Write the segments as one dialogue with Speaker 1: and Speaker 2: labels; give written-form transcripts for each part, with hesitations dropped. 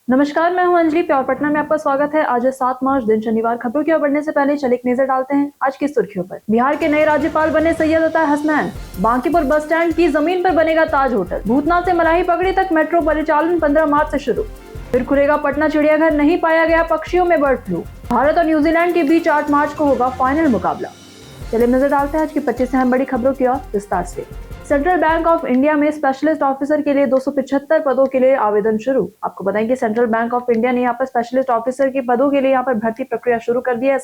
Speaker 1: नमस्कार, मैं हूं अंजलि। प्योर पटना में आपका स्वागत है। आज है 7 मार्च, दिन शनिवार। खबरों की ओर बढ़ने से पहले चलिए एक नजर डालते हैं आज की सुर्खियों पर। बिहार के नए राज्यपाल बने सैयद अता हसनैन। बांकीपुर बस स्टैंड की जमीन पर बनेगा ताज होटल। भूतनाथ से मलाही पगड़ी तक मेट्रो परिचालन 15 मार्च से शुरू। फिर खुलेगा पटना चिड़ियाघर, नहीं पाया गया पक्षियों में बर्ड फ्लू। भारत और न्यूजीलैंड के बीच 8 मार्च को होगा फाइनल मुकाबला। चलिए नजर डालते हैं आज की 25 अहम बड़ी खबरों की ओर विस्तार से। सेंट्रल बैंक ऑफ इंडिया में स्पेशलिस्ट ऑफिसर के लिए 275 पदों के लिए आवेदन शुरू। आपको बताएं कि सेंट्रल बैंक ऑफ इंडिया ने यहाँ पर स्पेशलिस्ट ऑफिसर के पदों के लिए यहाँ पर भर्ती प्रक्रिया शुरू कर दी है।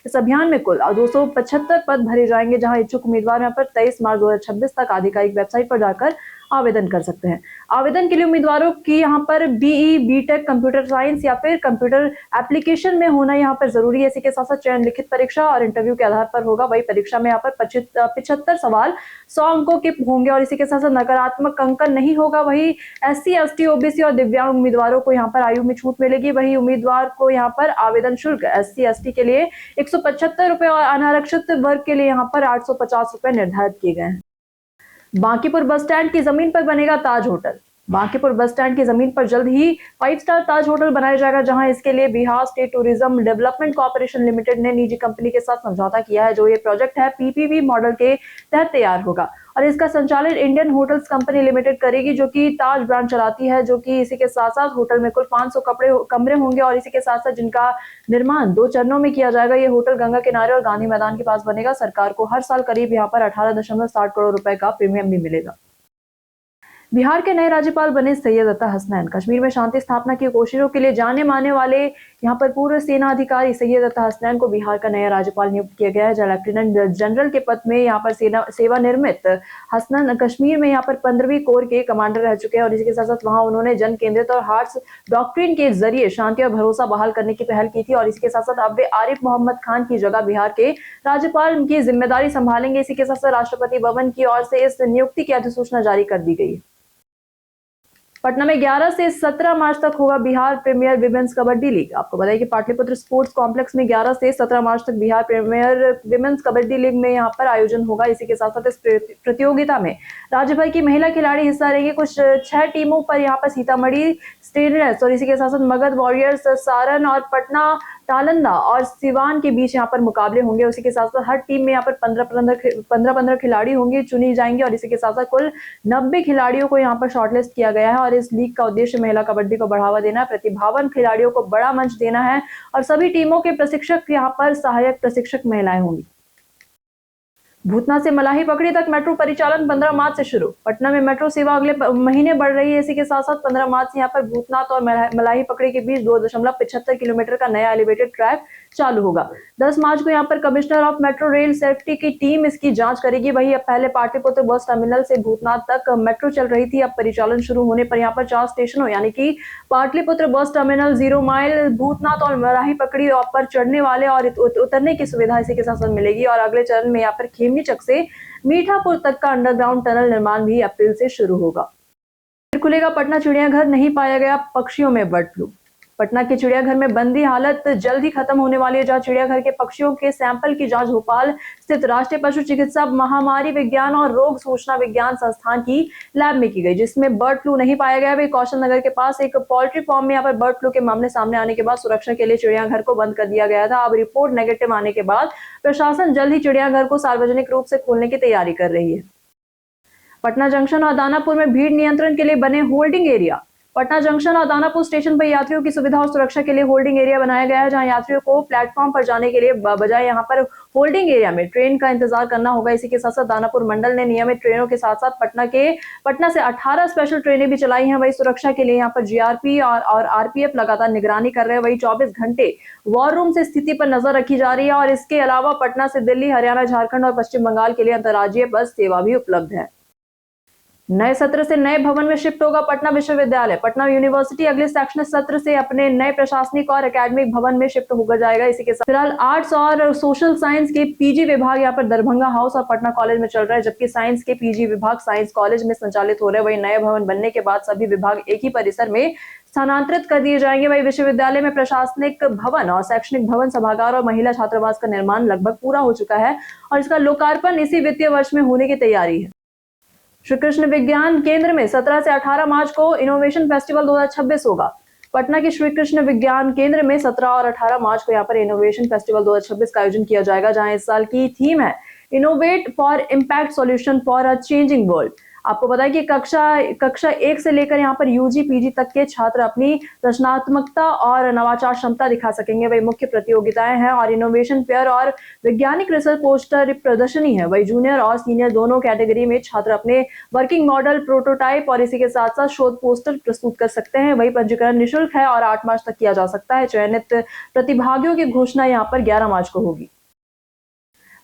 Speaker 1: इस अभियान में कुल 275 पद भरे जाएंगे, जहां इच्छुक उम्मीदवार यहाँ पर 23 मार्च 2026 तक आधिकारिक वेबसाइट पर जाकर आवेदन कर सकते हैं। आवेदन के लिए उम्मीदवारों की यहाँ पर बीई, बीटेक, कंप्यूटर साइंस या फिर कंप्यूटर एप्लीकेशन में होना यहाँ पर जरूरी है। इसी के साथ साथ चयन लिखित परीक्षा और इंटरव्यू के आधार पर होगा। वही परीक्षा में यहाँ पर 75 सवाल 100 अंकों के होंगे और इसी के साथ साथ नकारात्मक अंकन नहीं होगा। वही एससी, एसटी, ओबीसी और दिव्यांग उम्मीदवारों को यहाँ पर आयु में छूट मिलेगी। वही उम्मीदवार को यहाँ पर आवेदन शुल्क एससी, एसटी के लिए 175 रुपए और अनारक्षित वर्ग के लिए यहाँ पर 850 रुपए निर्धारित किए गए हैं। बांकीपुर बस स्टैंड की जमीन पर बनेगा ताज होटल। बांकीपुर बस स्टैंड की जमीन पर जल्द ही 5 स्टार ताज होटल बनाया जाएगा, जहां इसके लिए Bihar state tourism development corporation limited ने निजी कंपनी के साथ समझौता किया है। जो ये प्रोजेक्ट है पीपीपी मॉडल के तहत तैयार होगा और इसका संचालन इंडियन होटल्स कंपनी लिमिटेड करेगी, जो कि ताज ब्रांड चलाती है। जो कि इसी के साथ साथ होटल में कुल 500 कमरे होंगे और इसी के साथ साथ जिनका निर्माण 2 चरणों में किया जाएगा। ये होटल गंगा किनारे और गांधी मैदान के पास बनेगा। सरकार को हर साल करीब यहाँ पर 18.60 करोड़ रुपए का प्रीमियम भी मिलेगा। बिहार के नए राज्यपाल बने सैयद अता हसनैन। कश्मीर में शांति स्थापना की कोशिशों के लिए जाने माने वाले यहाँ पर पूर्व सेना अधिकारी सैयद अता हसनैन को बिहार का नया राज्यपाल नियुक्त किया गया है। लेफ्टिनेंट जनरल के पद में यहाँ पर सेवानिवृत्त हसनैन कश्मीर में यहाँ पर 15वीं कोर के कमांडर रह चुके हैं और इसी के साथ साथ वहां उन्होंने जन केंद्रित और हार्ट्स डॉक्ट्रिन के जरिए शांति और भरोसा बहाल करने की पहल की थी और इसके साथ साथ अब वे आरिफ मोहम्मद खान की जगह बिहार के राज्यपाल की जिम्मेदारी संभालेंगे। इसी के साथ साथ राष्ट्रपति भवन की ओर से इस नियुक्ति की अधिसूचना जारी कर दी गई है। पटना में 11 से 17 मार्च तक होगा Bihar premier women's kabaddi league. आपको बताइए कि पाटलिपुत्र स्पोर्ट्स कॉम्प्लेक्स में 11 से 17 मार्च तक Bihar premier women's kabaddi league में यहाँ पर आयोजन होगा। इसी के साथ साथ इस प्रतियोगिता में राज्य भर की महिला खिलाड़ी हिस्सा लेंगे। कुछ 6 टीमों पर यहाँ पर सीतामढ़ी स्टेनलेस और इसी के साथ साथ मगध वॉरियर्स, सारण और पटना नालंदा और सिवान के बीच यहाँ पर मुकाबले होंगे। उसी के साथ साथ हर टीम में यहाँ पर 15 खिलाड़ी होंगे, चुनी जाएंगे और इसी के साथ साथ कुल 90 खिलाड़ियों को यहाँ पर शॉर्टलिस्ट किया गया है और इस लीग का उद्देश्य महिला कबड्डी को बढ़ावा देना, प्रतिभावान खिलाड़ियों को बड़ा मंच देना है और सभी टीमों के प्रशिक्षक यहाँ पर सहायक प्रशिक्षक महिलाएं होंगी। भूतनाथ से मलाही पकड़ी तक मेट्रो परिचालन 15 मार्च से शुरू। पटना में मेट्रो सेवा अगले महीने बढ़ रही है। इसी के साथ साथ 15 मार्च से यहाँ पर भूतनाथ और मलाही पकड़ी के बीच 2.75 किलोमीटर का नया एलिवेटेड ट्रैक चालू होगा। 10 मार्च को यहाँ पर commissioner of metro rail safety की टीम इसकी जांच करेगी। वही अब पहले पाटलिपुत्र बस टर्मिनल से भूतनाथ तक मेट्रो चल रही थी। अब परिचालन शुरू होने पर यहाँ पर 4 स्टेशनों यानी कि Pataliputra bus terminal, 0 mile, Bhootnath और मलाही पकड़ी पर चढ़ने वाले और उतरने की सुविधा इसी के साथ मिलेगी और अगले चरण में यहाँ पर खेमनीचक से मीठापुर तक का अंडरग्राउंड टनल निर्माण भी अप्रैल से शुरू होगा। फिर खुलेगा पटना चिड़ियाघर, नहीं पाया गया पक्षियों में बर्ड फ्लू। पटना के चिड़ियाघर में बंदी हालत जल्द ही खत्म होने वाली है, जहां चिड़ियाघर के पक्षियों के सैंपल की जांच भोपाल स्थित राष्ट्रीय पशु चिकित्सा, महामारी विज्ञान और रोग सूचना विज्ञान संस्थान की लैब में की गई, जिसमें बर्ड फ्लू नहीं पाया गया। वे कौशल नगर के पास एक पोल्ट्री फार्म में यहाँ पर बर्ड फ्लू के मामले सामने आने के बाद सुरक्षा के लिए चिड़ियाघर को बंद कर दिया गया था। अब रिपोर्ट नेगेटिव आने के बाद प्रशासन जल्द ही चिड़ियाघर को सार्वजनिक रूप से खोलने की तैयारी कर रही है। पटना जंक्शन और दानापुर में भीड़ नियंत्रण के लिए बने होल्डिंग एरिया। पटना जंक्शन और दानापुर स्टेशन पर यात्रियों की सुविधा और सुरक्षा के लिए होल्डिंग एरिया बनाया गया है, जहां यात्रियों को प्लेटफॉर्म पर जाने के लिए बजाय यहां पर होल्डिंग एरिया में ट्रेन का इंतजार करना होगा। इसी के साथ साथ दानापुर मंडल ने नियमित ट्रेनों के साथ साथ पटना से 18 स्पेशल ट्रेनें भी चलाई हैं। वही सुरक्षा के लिए यहाँ पर जीआरपी और आरपीएफ लगातार निगरानी कर रहे हैं। वही 24 घंटे वॉर रूम से स्थिति पर नजर रखी जा रही है और इसके अलावा पटना से दिल्ली, हरियाणा, झारखंड और पश्चिम बंगाल के लिए अंतर्राज्यीय बस सेवा भी उपलब्ध है। नए सत्र से नए भवन में शिफ्ट होगा पटना विश्वविद्यालय। पटना यूनिवर्सिटी अगले शैक्षणिक सत्र से अपने नए प्रशासनिक और एकेडमिक भवन में शिफ्ट होकर जाएगा। इसी के साथ फिलहाल आर्ट्स और सोशल साइंस के पीजी विभाग यहाँ पर दरभंगा हाउस और पटना कॉलेज में चल रहा है, जबकि साइंस के पीजी विभाग साइंस कॉलेज में संचालित हो रहे हैं। वही नए भवन बनने के बाद सभी विभाग एक ही परिसर में स्थानांतरित कर दिए जाएंगे। वही विश्वविद्यालय में प्रशासनिक भवन और शैक्षणिक भवन, सभागार और महिला छात्रावास का निर्माण लगभग पूरा हो चुका है और इसका लोकार्पण इसी वित्तीय वर्ष में होने की तैयारी है। श्री कृष्ण विज्ञान केंद्र में 17 से 18 मार्च को इनोवेशन फेस्टिवल 2026 होगा। पटना के श्री कृष्ण विज्ञान केंद्र में 17 और 18 मार्च को यहाँ पर इनोवेशन फेस्टिवल 2026 का आयोजन किया जाएगा, जहां इस साल की थीम है innovate for impact solution for a changing world. आपको पता है कि कक्षा 1 से लेकर यहाँ पर यूजी पीजी तक के छात्र अपनी रचनात्मकता और नवाचार क्षमता दिखा सकेंगे। वही मुख्य प्रतियोगिताएं हैं और इनोवेशन फेयर और वैज्ञानिक रिसर्च पोस्टर प्रदर्शनी है। वही जूनियर और सीनियर दोनों कैटेगरी में छात्र अपने वर्किंग मॉडल, प्रोटोटाइप और इसी के साथ साथ शोध पोस्टर प्रस्तुत कर सकते हैं। वही पंजीकरण निःशुल्क है और 8 मार्च तक किया जा सकता है। चयनित प्रतिभागियों की घोषणा यहाँ पर 11 मार्च को होगी।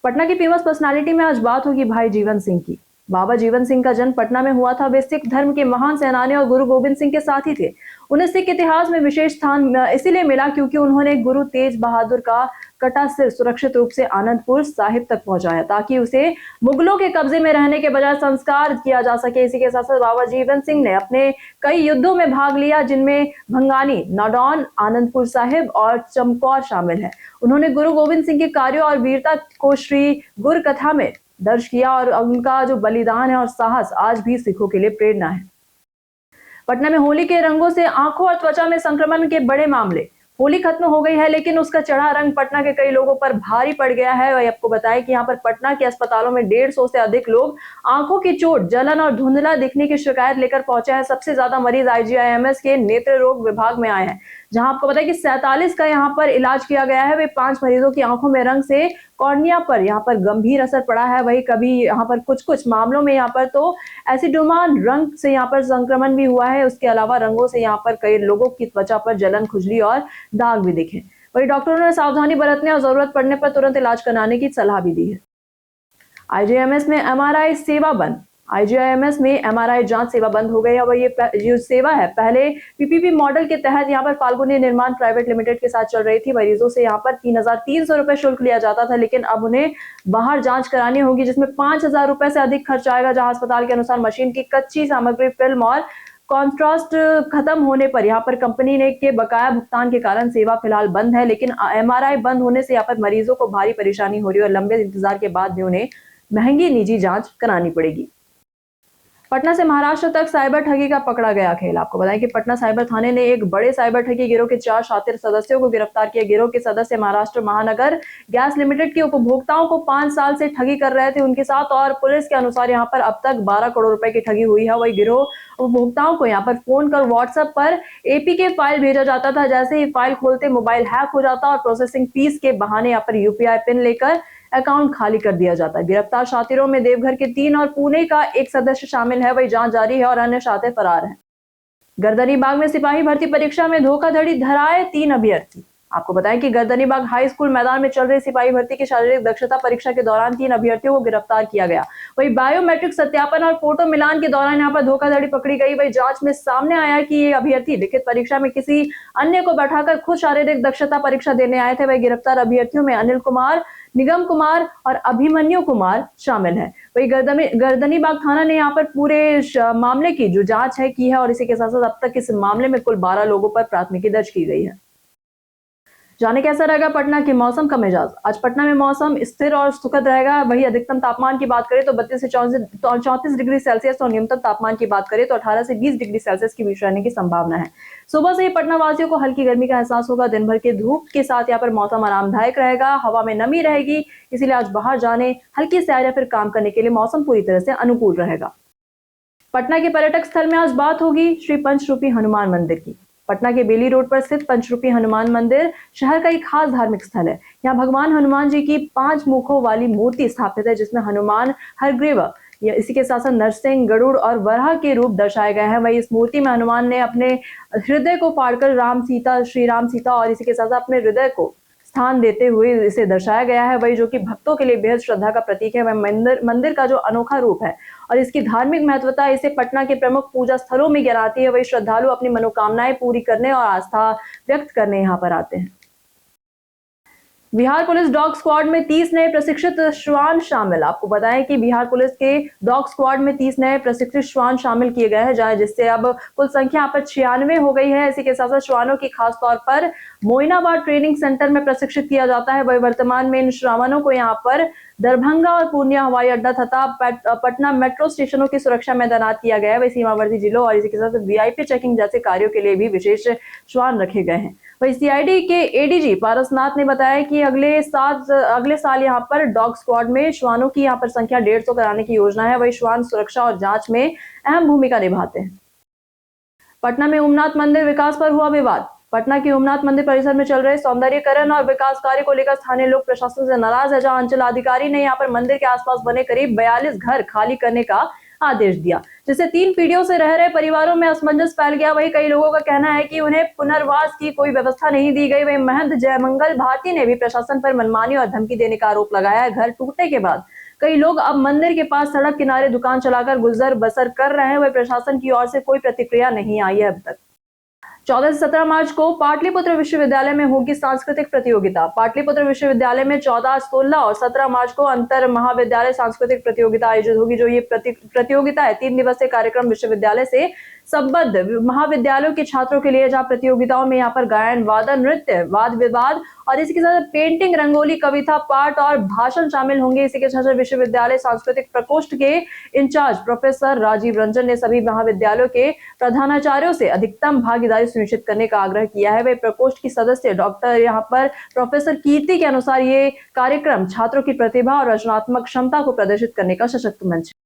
Speaker 1: पटना की फेमस पर्सनालिटी में आज बात होगी भाई जीवन सिंह की। बाबा जीवन सिंह का जन्म पटना में हुआ था। वे सिख धर्म के महान सेनानी और गुरु गोविंद सिंह के साथी थे। उन्हें सिख इतिहास में विशेष स्थान इसीलिए मिला क्योंकि उन्होंने गुरु तेज बहादुर का कटा सिर सुरक्षित रूप से आनंदपुर साहिब तक पहुंचाया, ताकि उसे मुगलों के कब्जे में रहने के बजाय संस्कार किया जा सके। इसी के साथ साथ बाबा जीवन सिंह ने अपने कई युद्धों में भाग लिया, जिनमें भंगानी, नाडौन, आनंदपुर साहिब और चमकौर शामिल है। उन्होंने गुरु गोविंद सिंह के कार्यों और वीरता को श्री गुर कथा में दर्ज किया और उनका जो बलिदान है और साहस आज भी सिखों के लिए प्रेरणा है। पटना में होली के रंगों से आंखों और त्वचा में संक्रमण के बड़े मामले। होली खत्म हो गई है, लेकिन उसका चढ़ा रंग पटना के कई लोगों पर भारी पड़ गया है। वही आपको बताएं कि यहाँ पर पटना के अस्पतालों में 150 से अधिक लोग आंखों की चोट, जलन और धुंधला दिखने की शिकायत लेकर पहुंचे हैं। सबसे ज्यादा मरीज IGIMS के नेत्र रोग विभाग में आए हैं, जहां आपको बताएं कि 47 का यहाँ पर इलाज किया गया है। वे 5 मरीजों की आंखों में रंग से कॉर्निया पर यहाँ पर गंभीर असर पड़ा है। वही कभी यहाँ पर कुछ मामलों में यहाँ पर तो एसिडोमान रंग से यहाँ पर संक्रमण भी हुआ है। उसके अलावा रंगों से यहाँ पर कई लोगों की त्वचा पर जलन, खुजली और दाग भी दिखे। वही डॉक्टरों ने सावधानी बरतने और जरूरत पड़ने पर तुरंत इलाज कराने की सलाह भी दी है। IGIMS में MRI सेवा बंद। IGIMS में MRI जांच सेवा बंद हो गई है। और ये जो सेवा है पहले PPP मॉडल के तहत यहाँ पर फाल्गुनी निर्माण प्राइवेट लिमिटेड के साथ चल रही थी। मरीजों से यहाँ पर 3,300 रुपए शुल्क लिया जाता था, लेकिन अब उन्हें बाहर जांच करानी होगी, जिसमें 5,000 रुपए से अधिक खर्च आएगा। जहां अस्पताल के अनुसार मशीन की कच्ची सामग्री, फिल्म और कॉन्ट्रास्ट खत्म होने पर यहाँ पर कंपनी ने के बकाया भुगतान के कारण सेवा फिलहाल बंद है। लेकिन MRI बंद होने से यहाँ पर मरीजों को भारी परेशानी हो रही है और लंबे इंतजार के बाद भी उन्हें महंगी निजी जांच करानी पड़ेगी। पटना से महाराष्ट्र तक साइबर ठगी का पकड़ा गया खेल। आपको बताएं कि पटना साइबर थाने ने एक बड़े साइबर ठगी गिरोह के 4 शातिर सदस्यों को गिरफ्तार किया। गिरोह के सदस्य महाराष्ट्र महानगर गैस लिमिटेड के उपभोक्ताओं को 5 साल से ठगी कर रहे थे उनके साथ, और पुलिस के अनुसार यहां पर अब तक 12 करोड़ रुपए की ठगी हुई है। वही गिरोह उपभोक्ताओं को यहां पर फोन कर व्हाट्सएप पर APK फाइल भेजा जाता था। जैसे ही फाइल खोलते मोबाइल हैक हो जाता और प्रोसेसिंग फीस के बहाने यहाँ पर UPI पिन लेकर अकाउंट खाली कर दिया जाता है। गिरफ्तार शातिरों में देवघर के 3 और पुणे का एक सदस्य शामिल है। वही जांच जारी है और अन्य शातिर फरार हैं। गर्दनीबाग में सिपाही भर्ती परीक्षा में धोखाधड़ी धराए 3 अभ्यर्थी। आपको बताएं कि गर्दनीबाग हाई स्कूल मैदान में चल रही सिपाही भर्ती की शारीरिक दक्षता परीक्षा के दौरान 3 अभ्यर्थियों को गिरफ्तार किया गया। वही बायोमेट्रिक सत्यापन और फोटो मिलान के दौरान यहाँ पर धोखाधड़ी पकड़ी गई। वही जांच में सामने आया कि ये अभ्यर्थी लिखित परीक्षा में किसी अन्य को बैठाकर खुद शारीरिक दक्षता परीक्षा देने आए थे। वही गिरफ्तार अभ्यर्थियों में अनिल कुमार, निगम कुमार और अभिमन्यु कुमार शामिल है। वही गर्दनीबाग थाना ने यहाँ पर पूरे मामले की जो जांच है की है और इसी के साथ साथ अब तक इस मामले में कुल 12 लोगों पर प्राथमिकी दर्ज की गई है। जाने कैसा रहेगा पटना के मौसम का मिजाज। आज पटना में मौसम स्थिर और सुखद रहेगा। वही अधिकतम तापमान की बात करें तो 32 से 34 डिग्री सेल्सियस और न्यूनतम तापमान की बात करें तो 18 से 20 डिग्री सेल्सियस के बीच रहने की संभावना है। सुबह से ही पटना वासियों को हल्की गर्मी का एहसास होगा। दिन भर के धूप के साथ यहाँ पर मौसम आरामदायक रहेगा, हवा में नमी रहेगी, इसीलिए आज बाहर जाने, हल्की सैर या फिर काम करने के लिए मौसम पूरी तरह से अनुकूल रहेगा। पटना के पर्यटक स्थल में आज बात होगी श्री पंचरूपी हनुमान मंदिर की। पटना के बेली रोड पर स्थित पंचरूपी हनुमान मंदिर शहर का एक खास धार्मिक स्थल है। यहाँ भगवान हनुमान जी की 5 मुखों वाली मूर्ति स्थापित है, जिसमें हनुमान, हरग्रीव, इसी के साथ साथ नरसिंह, गरुड़ और वराह के रूप दर्शाए गए हैं। वही इस मूर्ति में हनुमान ने अपने हृदय को फाड़कर श्री राम सीता और इसी के साथ साथ अपने हृदय को स्थान देते हुए इसे दर्शाया गया है। वही जो कि भक्तों के लिए बेहद श्रद्धा का प्रतीक है। वह मंदिर का जो अनोखा रूप है और इसकी धार्मिक महत्वता इसे पटना के प्रमुख पूजा स्थलों में गिनाती है। वही श्रद्धालु अपनी मनोकामनाएं पूरी करने और आस्था व्यक्त करने यहाँ पर आते हैं। बिहार पुलिस डॉग स्क्वाड में 30 नए प्रशिक्षित श्वान शामिल। आपको बताएं कि बिहार पुलिस के डॉग स्क्वाड में 30 नए प्रशिक्षित श्वान शामिल किए गए हैं, जहां जिससे अब कुल संख्या यहाँ पर 96 हो गई है। इसी के साथ साथ श्वानों की खास तौर पर मोइनाबाद ट्रेनिंग सेंटर में प्रशिक्षित किया जाता है। वही वर्तमान में इन श्वानों को यहाँ पर दरभंगा और पूर्णिया हवाई अड्डा तथा पटना मेट्रो स्टेशनों की सुरक्षा में तैनात किया गया है। वही सीमावर्ती जिलों और इसी के साथ वीआईपी चेकिंग जैसे कार्यों के लिए भी विशेष श्वान रखे गए हैं। वही सीआईडी के एडीजी पारसनाथ ने बताया कि अगले साल यहाँ पर डॉग स्क्वाड में श्वानों की यहाँ पर संख्या 150 कराने की योजना है। वही श्वान सुरक्षा और जांच में अहम भूमिका निभाते हैं। पटना में ओमनाथ मंदिर विकास पर हुआ विवाद। पटना के ओमनाथ मंदिर परिसर में चल रहे सौंदर्यीकरण और विकास कार्य को लेकर स्थानीय लोग प्रशासन से नाराज है, जहां अंचलाधिकारी ने यहां पर मंदिर के आसपास बने करीब 42 घर खाली करने का आदेश दिया, जिससे 3 पीढ़ियों से रह रहे परिवारों में असमंजस फैल गया। वही कई लोगों का कहना है कि उन्हें पुनर्वास की कोई व्यवस्था नहीं दी गई। वही महंत जयमंगल भारती ने भी प्रशासन पर मनमानी और धमकी देने का आरोप लगाया है। घर टूटने के बाद कई लोग अब मंदिर के पास सड़क किनारे दुकान चलाकर गुजर बसर कर रहे हैं। वही प्रशासन की ओर से कोई प्रतिक्रिया नहीं आई है अब तक। 14 से 17 मार्च को पाटलिपुत्र विश्वविद्यालय में होगी सांस्कृतिक प्रतियोगिता। पाटलिपुत्र विश्वविद्यालय में 14, 16 और 17 मार्च को अंतर महाविद्यालय सांस्कृतिक प्रतियोगिता आयोजित होगी। जो ये प्रतियोगिता है 3 दिवसीय कार्यक्रम विश्वविद्यालय से संबद्ध महाविद्यालयों के छात्रों के लिए, जहां प्रतियोगिताओं में यहाँ पर गायन, वादन, नृत्य, वाद विवाद और इसी के साथ पेंटिंग, रंगोली, कविता पाठ और भाषण शामिल होंगे। इसी के साथ विश्वविद्यालय सांस्कृतिक प्रकोष्ठ के इंचार्ज प्रोफेसर राजीव रंजन ने सभी महाविद्यालयों के प्रधानाचार्यों से अधिकतम भागीदारी सुनिश्चित करने का आग्रह किया है। वे प्रकोष्ठ की सदस्य डॉक्टर यहाँ पर प्रोफेसर कीर्ति के अनुसार ये कार्यक्रम छात्रों की प्रतिभा और रचनात्मक क्षमता को प्रदर्शित करने का सशक्त मंच है।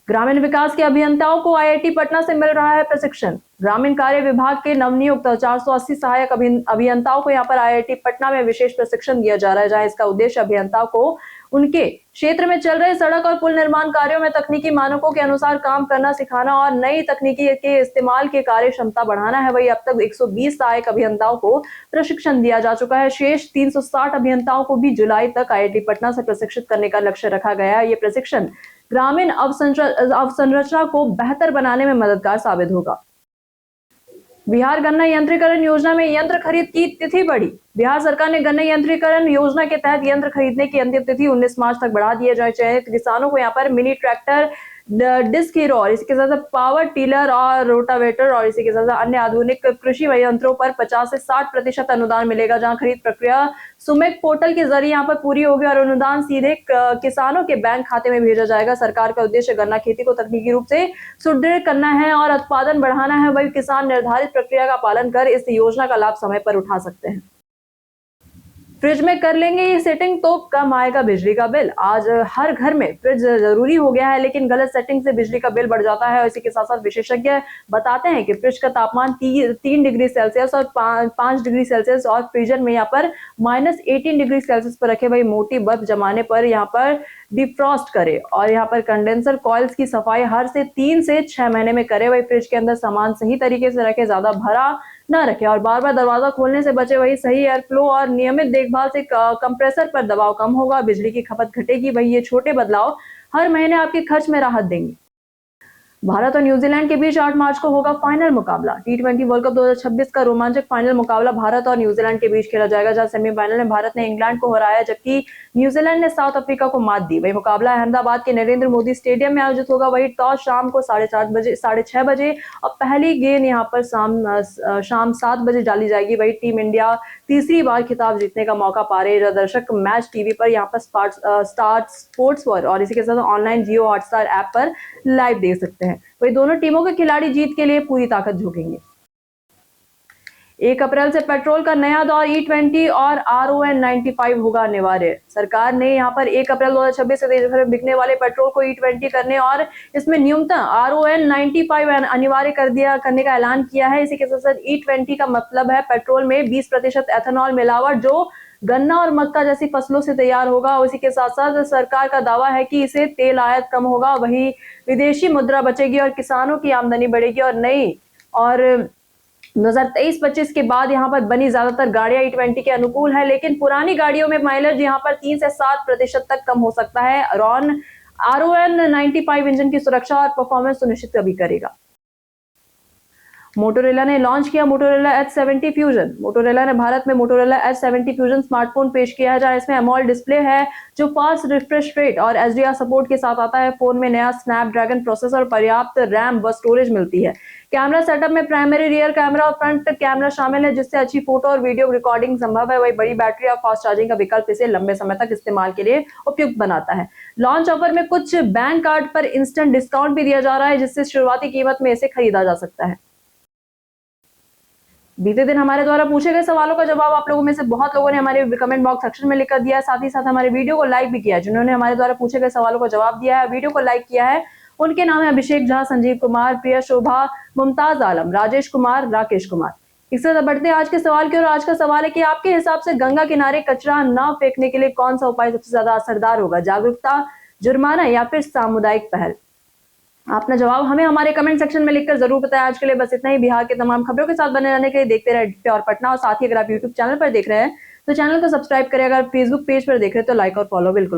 Speaker 1: ग्रामीण विकास के अभियंताओं को आईआईटी पटना से मिल रहा है प्रशिक्षण। ग्रामीण कार्य विभाग के नवनियुक्त 480 सहायक अभियंताओं को यहाँ पर आईआईटी पटना में विशेष प्रशिक्षण दिया जा रहा है, जहां इसका उद्देश्य अभियंताओं को उनके क्षेत्र में चल रहे सड़क और पुल निर्माण कार्यों में तकनीकी मानकों के अनुसार काम करना सिखाना और नई तकनीकी के इस्तेमाल की कार्य क्षमता बढ़ाना है। वही अब तक 120 सहायक अभियंताओं को प्रशिक्षण दिया जा चुका है। शेष 360 अभियंताओं को भी जुलाई तक आईआईटी पटना से प्रशिक्षित करने का लक्ष्य रखा गया है। ये प्रशिक्षण ग्रामीण अवसंरचना को बेहतर बनाने में मददगार साबित होगा। बिहार गन्ना यंत्रीकरण योजना में यंत्र खरीद की तिथि बढ़ी। बिहार सरकार ने गन्ना यंत्रीकरण योजना के तहत यंत्र खरीदने की अंतिम तिथि 19 मार्च तक बढ़ा दी है, जहां चयनित किसानों को यहाँ पर मिनी ट्रैक्टर, डिस्क हीरो और इसके साथ पावर टिलर और रोटावेटर और इसी के साथ अन्य आधुनिक कृषि यंत्रों पर 50 से 60% अनुदान मिलेगा, जहां खरीद प्रक्रिया सुमेक पोर्टल के जरिए यहाँ पर पूरी होगी और अनुदान सीधे किसानों के बैंक खाते में भेजा जाएगा। सरकार का उद्देश्य गन्ना खेती को तकनीकी रूप से सुदृढ़ करना है और उत्पादन बढ़ाना है। वही किसान निर्धारित प्रक्रिया का पालन कर इस योजना का लाभ समय पर उठा सकते हैं। फ्रिज में कर लेंगे ये सेटिंग तो कम आएगा बिजली का बिल। आज हर घर में फ्रिज जरूरी हो गया है, लेकिन गलत सेटिंग से बिजली का बिल बढ़ जाता है। और इसी के साथ साथ विशेषज्ञ बताते हैं कि फ्रिज का तापमान 3 डिग्री सेल्सियस और 5 डिग्री सेल्सियस और फ्रीजर में यहाँ पर -18 डिग्री सेल्सियस पर रखे। वही मोटी बर्फ जमाने पर यहाँ पर डिफ्रॉस्ट करे और यहाँ पर कंडेंसर कॉइल्स की सफाई हर 3 से 6 महीने में करे। वही फ्रिज के अंदर सामान सही तरीके से रखे, ज्यादा भरा न रखे और बार बार दरवाजा खोलने से बचे। वही सही एयर फ्लो और नियमित देखभाल से कंप्रेसर पर दबाव कम होगा, बिजली की खपत घटेगी। वही ये छोटे बदलाव हर महीने आपके खर्च में राहत देंगे। भारत और न्यूजीलैंड के बीच 8 मार्च को होगा फाइनल मुकाबला। T20 वर्ल्ड कप 2026 का रोमांचक फाइनल मुकाबला भारत और न्यूजीलैंड के बीच खेला जाएगा, जहां सेमीफाइनल में भारत ने इंग्लैंड को हराया जबकि न्यूजीलैंड ने साउथ अफ्रीका को मात दी। वही मुकाबला अहमदाबाद के नरेंद्र मोदी स्टेडियम में आयोजित होगा। वही टॉस शाम को 6:30 बजे और पहली गेंद यहाँ पर शाम 7 बजे डाली जाएगी। वही टीम इंडिया तीसरी बार खिताब जीतने का मौका पा रहे हैं। दर्शक मैच टीवी पर यहाँ पर स्टार स्पोर्ट्स पर और इसी के साथ ऑनलाइन जियो हॉटस्टार ऐप पर लाइव देख सकते हैं। वही दोनों टीमों के खिलाड़ी जीत के लिए पूरी ताकत झोंकेंगे। 1 अप्रैल से पेट्रोल का नया दौर E20 और RON 95 होगा अनिवार्य। सरकार ने यहाँ पर 1 अप्रैल 2026 से देश भर में बिकने वाले पेट्रोल को E20 करने और इसमें न्यूनतम RON 95 अनिवार्य करने का ऐलान किया है। इसी के साथ साथ E20 का मतलब है पेट्रोल में 20% एथेनॉल मिलावट जो गन्ना और मक्का जैसी फसलों से तैयार होगा। उसी के साथ साथ सरकार का दावा है कि इससे तेल आयात कम होगा, वही विदेशी मुद्रा बचेगी और किसानों की आमदनी बढ़ेगी। और 2023-25 के बाद यहाँ पर बनी ज्यादातर गाड़ियां E20 के अनुकूल है, लेकिन पुरानी गाड़ियों में माइलेज यहाँ पर 3 से 7% तक कम हो सकता है। RON 95 इंजन की सुरक्षा और परफॉर्मेंस सुनिश्चित कभी करेगा। मोटोरोला ने लॉन्च किया मोटोरोला H70 फ्यूजन। मोटोरोला ने भारत में मोटोरोला H70 फ्यूजन स्मार्टफोन पेश किया है, जहां इसमें एमोलेड डिस्प्ले है जो फास्ट रिफ्रेश रेट और HDR सपोर्ट के साथ आता है। फोन में नया स्नैपड्रैगन प्रोसेसर और पर्याप्त रैम व स्टोरेज मिलती है। कैमरा सेटअप में प्राइमरी रियर कैमरा और फ्रंट कैमरा शामिल है, जिससे अच्छी फोटो और वीडियो रिकॉर्डिंग संभव है। वही बड़ी बैटरी और फास्ट चार्जिंग का विकल्प इसे लंबे समय तक इस्तेमाल के लिए उपयुक्त बनाता है। लॉन्च ऑफर में कुछ बैंक कार्ड पर इंस्टेंट डिस्काउंट भी दिया जा रहा है, जिससे शुरुआती कीमत में इसे खरीदा जा सकता है। बीते दिन हमारे द्वारा पूछे गए सवालों का जवाब आप लोगों में से बहुत लोगों ने हमारे कमेंट बॉक्स सेक्शन में लिखकर दिया है, साथ ही साथ हमारे वीडियो को लाइक भी किया है। जिन्होंने हमारे द्वारा पूछे गए सवालों का जवाब दिया है, वीडियो को लाइक किया है, उनके नाम है अभिषेक झा, संजीव कुमार, प्रिया शोभा, मुमताज आलम, राजेश कुमार, राकेश कुमार। इसके साथ बढ़ते हैं आज के सवाल की ओर। आज का सवाल है कि आपके हिसाब से गंगा किनारे कचरा न फेंकने के लिए कौन सा उपाय सबसे ज्यादा असरदार होगा? जागरूकता, जुर्माना या फिर सामुदायिक पहल? अपना जवाब हमें हमारे कमेंट सेक्शन में लिखकर जरूर बताएं। आज के लिए बस इतना ही। बिहार के तमाम खबरों के साथ बने रहने के लिए देखते रहे प्योर पटना। और साथ ही अगर आप यूट्यूब चैनल पर देख रहे हैं तो चैनल को सब्सक्राइब करें। अगर फेसबुक पेज पर देख रहे हैं तो लाइक और फॉलो बिल्कुल